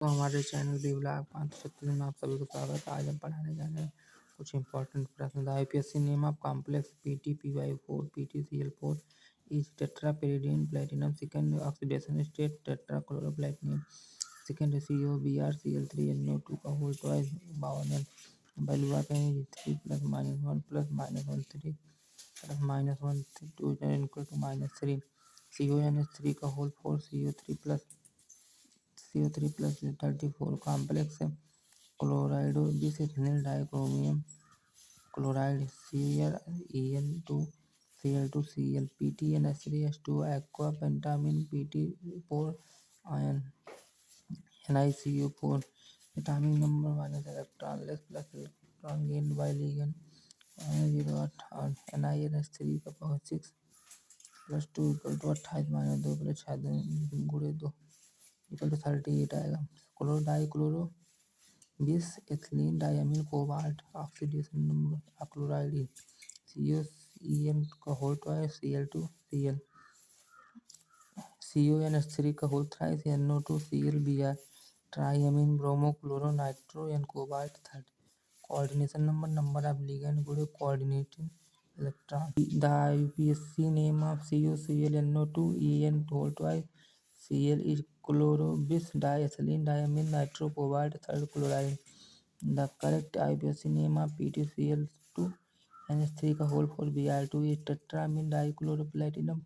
तो हमारे channel B blog 536 में आप सभी को स्वागत है। आज हम पढ़ाने जा रहे हैं कुछ इंपॉर्टेंट प्रश्न। The IUPAC name of complex PTPY4 PTCl4 is tetrapyridine platinum. Second oxidation state tetrachloroplatinum. Second COBrCl3NO2 का होल ट्वाइस बावन वैल्यू ऑफ एन 3 + -1 + -1 3 + -1 2 = -3 CONH3 का whole 4 CO3 + 34 complex chlorido bisethanyl dichromium chloride Cl(En2Cl2Cl) PtNH3H2 aqua pentaammine PT4 ion NiCO4 atomic number minus electron less plus electron gain by ligand 0 NiNH3 का power 6 + 2 = 28 - 2 + 6 × 2 = 38 आएगा। Chloro bis ethylene diamine cobalt oxidation number of chloride COEn का whole twice Cl2Cl CONH3 का whole thrice NO2Cl Br triammine bromo chloro nitro N cobalt third coordination number of ligand × coordinating electron. The IUPAC name of COClNO2 En whole twice Cl is chloro bis diethylene diamine nitro cobalt third chloride. The correct IUPAC name of PtCl2 NH3 का whole 4 Br2 is tetraammine dichloroplatinum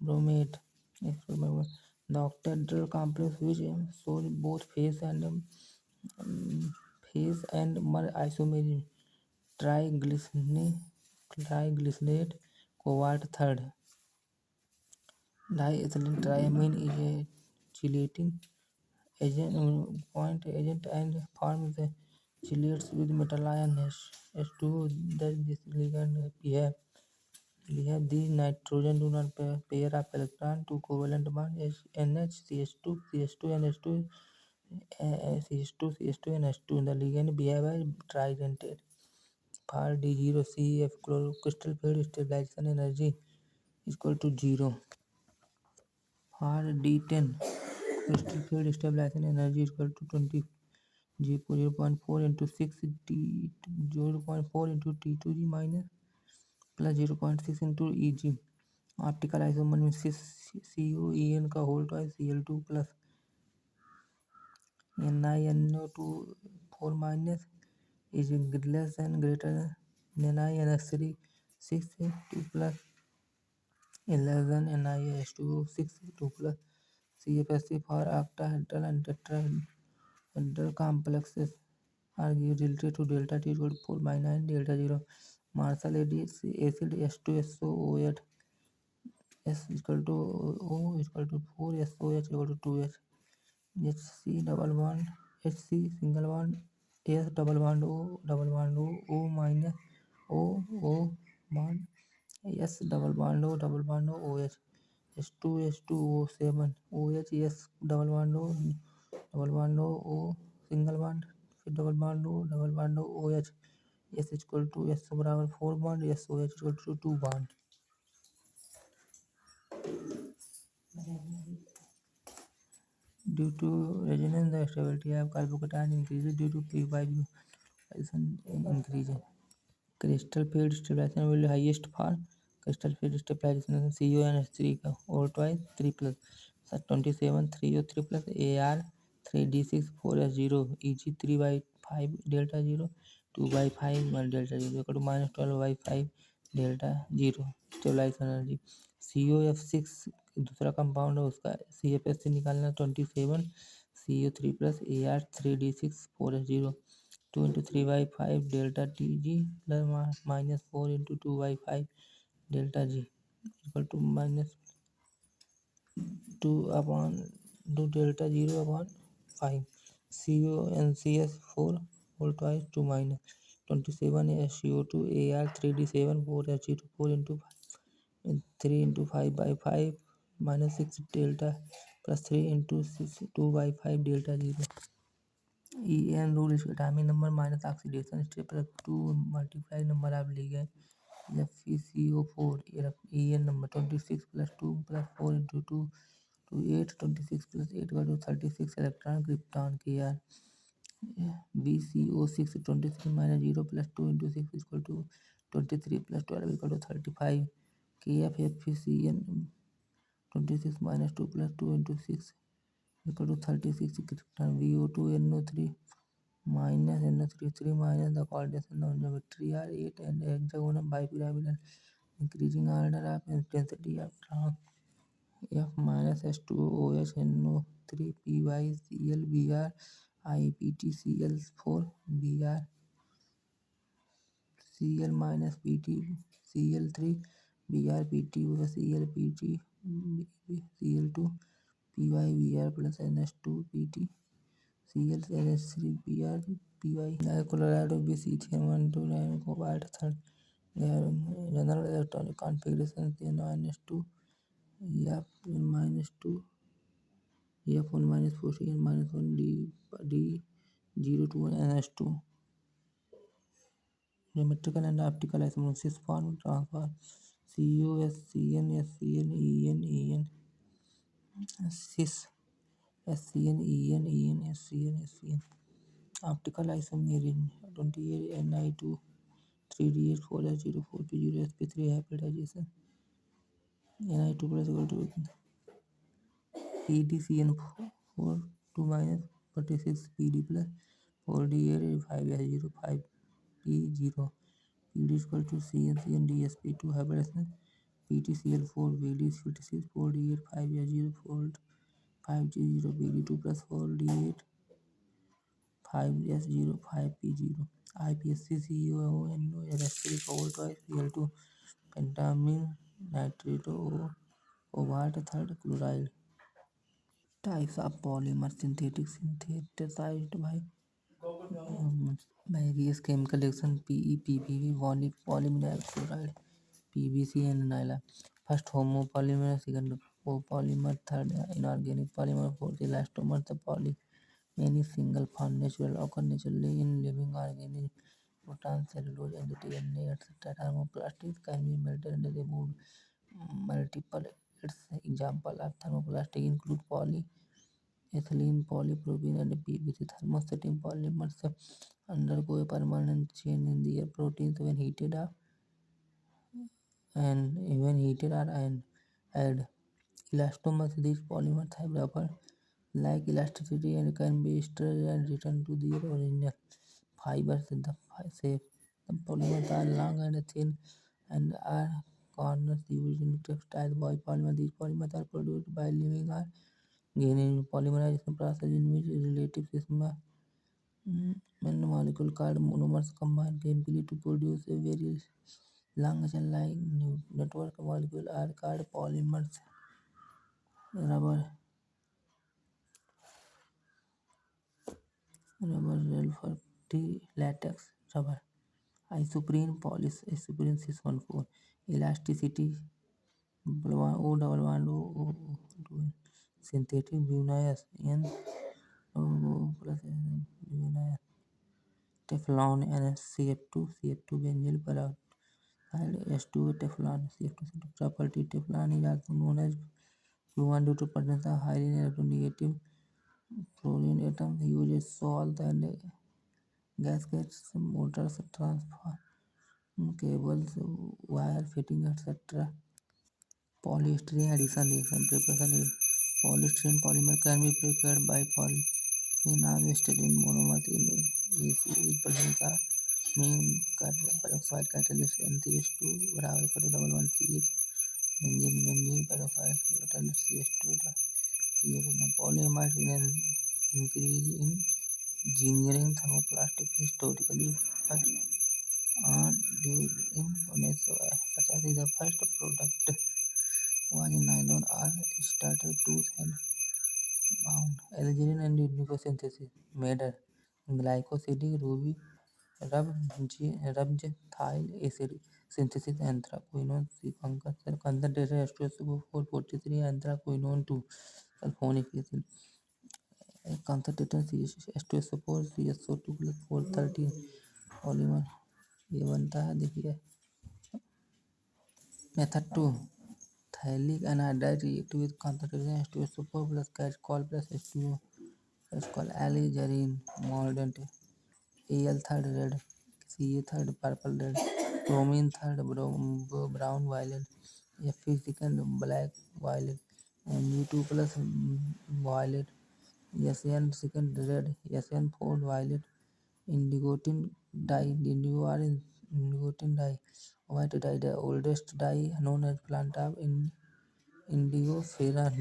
bromate. The octahedral complex which shows both phase and mer isomerism triglyceride cobalt third diethylene triamine is a chelating point agent and forms the chelates with metal ion H2O. Thus this ligand behave these nitrogen do not pair of electron to covalent bond NH CH2 CH2 NH2 CH2 NH2. The ligand behave as tridentate. For D0 CF crystal field stabilization energy equal to 0. For D10 crystal field stabilization energy equal to 20 0.4 into 6 T 0.4 into T2G minus plus 0.6 into Eg. Optical isomer COEn का whole twice Cl2 plus NiNO2 4 minus is less than greater than NiNH3 6 2 plus is less than NiH2 6 2 plus CFSC for octahedral and tetrahedral complexes are related to delta T equal to 4 by 9 delta 0. Marshall acid H2SO8 S equal to O equal to 4 SOH equal to 2H HC double bond HC single bond S double bond O O minus O bond S double bond O OH H2O7 OH S double bond O O single bond फिर double bond O OH S equal to S बराबर 4 bond SOH equal to 2 bond. Due to resonance, the stability of carbocation increases due to p-pi increase. Crystal field stabilization will be highest for crystal field stabilization CONH3 का or twice 3 plus 27 303 plus AR 3D6 4S0 EG 3 by 5 delta 0 2 by 5 delta 0 equal to minus 12 by 5 delta 0 stabilized energy COF6 दूसरा compound है उसका CFS से निकालना 27 CO3 plus AR 3D6 4S0 2 into 3 by 5 delta TG plus minus 4 into 2 by 5 delta G equal to minus 2 upon 2 delta 0 upon 5 CONCS 4 whole twice 2 minus 27 SCO2 AR 3D7 4S0 4 into 5 3 into 5 by 5 minus 6 delta plus 3 into 6 2 by 5 delta 0. En rule is atomic number minus oxidation state plus 2 multiply number of ligand FeCO4 En number 26 plus 2 plus 4 into 2 to 8, 26 plus 8 equal to 36 electron krypton Kr. VCO6 23 minus 0 plus 2 into 6 is equal to 23 plus 12 equal to 35. KFFCN 26 minus 2 plus 2 into 6 equal to 36 krypton. VO2 NO3 minus NO3 3 minus the coordination of geometry are 8 and hexagonal bipyramidal increasing order of intensity of trans F minus H2OH NO3 PyCl Br IPTCl4 Br Cl minus PT Cl3 Br PT over Cl PT Cl2 Py Br plus NH2 PT Cl NH3 Br Py Colorado BC3 1 2 9 cobalt third general electronic configuration N-2 F minus 2 F1 minus 4 Cn minus 1 D0 to 1 NH2 geometrical and optical osmosis form transfer COS CN SCN EN EN cis SCN EN EN SCN SCN optical isomerism 28 Ni2 3D8 4S0 4P0 sp3 hybridization Ni2 plus equal to PDCN4 2 minus 46 PD plus 4D8 5S0 5P0 PD is equal to CN DSP2 hybridization PTCl4 VD 56 4D8 5S0 4 5G0 PD2 plus 4D8 5S0 5P0 IPSC CONO electric cobalt twice Cl2 pentamine nitrate cobalt third chloride. Types of polymer synthesized by various chemical reaction PE, PPV, polyvinyl chloride, PVC and nylon. First homopolymer, second copolymer, third inorganic polymer, fourth elastomer. The poly many single bond natural occur naturally in living organisms. Protein, cellulose, and DNA, etc. Thermoplastics can be melted and removed. Multiple examples of thermoplastic include polyethylene, polypropylene, and PVC. Thermostatic polymers undergo a permanent change in their proteins when heated up and when heated are and add elastomers. These polymers have rubber-like elasticity and can be stretched and returned to their original fibers. The shape the polymers are long and thin and are corners used in textiles. Biopolymer these polymers are produced by living organisms. Polymerization process in which relative molecule called monomers combine chemically to produce a very long chain-like network. Molecules are called polymers. Rubber sulfur latex rubber isoprene polish isoprene 614 elasticity O double bond O synthetic vinyl N plus vinyl Teflon NCF2 CF2 benzyl peroxide H2O Teflon CF2 property Teflon is also known as fluorine due to presence of highly electronegative fluorine atoms uses salt and gaskets motors transfer cables wire fitting etc. Polystyrene addition reaction preparation is polystyrene polymer can be prepared by polyene of styrene monomers in AC presence of mean peroxide catalyst NCH2 bravo equal to double one CH engine benzene peroxide catalyst CH2 CH the polymers in an increase in engineering thermoplastic historically first on during 1950 the first product was nylon or starter tooth and bound algarin and nucleosynthesis made glycosidic ruby rubgethiol acid synthesis anthraquinone concentration H2SO4 anthraquinone 2 sulfonic acid concentration H2SO4 CSO2 plus 430 polymer ये बनता है देखिए method 2 Hallic anhydride reactive with concentration H2SO4 plus catechol plus H2O. Catechol alizarin mordant. Al third red, Ca third purple red, bromine third brown violet, Fe second black violet, Mu2 plus violet, Sn second red, Sn fourth violet, indigotin dye, indigotin dye, white dye, the oldest dye known as plant of Indigofera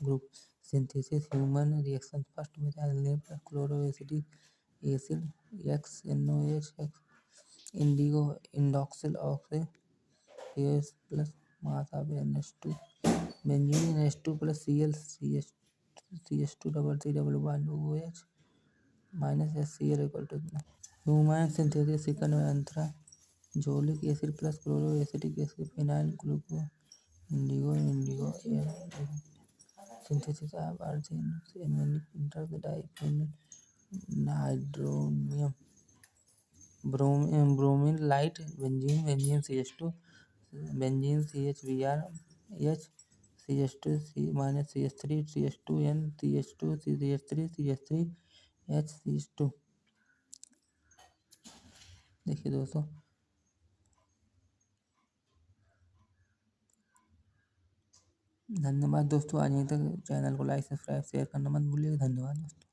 group. Synthesis human reaction first methylene plus chloroacetic acid XNOH indigo indoxyl oxidase plus mass of NH2 benzene NH2 plus Cl CH2 double three double one OH minus HCl equal to human synthesis second anthracolic acid plus chloroacetic acid phenyl gluco indigo synthesis of arsenic amonic diphenyl hydronium bromine light benzene CH2 benzene CHBr H CH2 C minus CH3 CH2N CH2 CH3 CH3 H CH2। देखिए दोस्तों, धन्यवाद दोस्तों। आज यहीं तक। Channel को like subscribe share करना मत भूलिएगा। धन्यवाद दोस्तों।